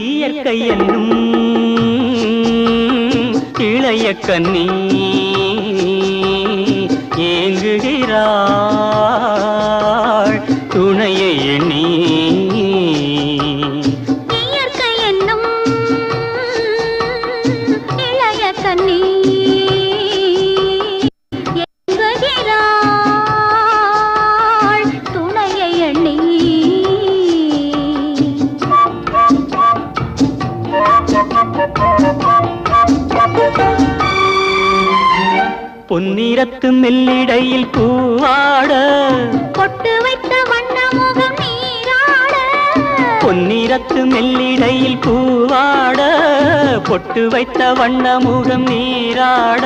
இயற்கை என்னும் இளைய கன்னி ஏங்குகிறாள் துணையை எண்ணி. இயற்கை என்னும் இளைய கன்னி ஏங்குகிறாள் துணையை எண்ணி. பொன்னிறத்து மெல்லிடையில் பூவாட பொட்டு வைத்த வண்ணமுகம் நீராட. பொன்னிறத்து மெல்லிடையில் பூவாட பொட்டு வைத்த வண்ணமுகம் நீராட.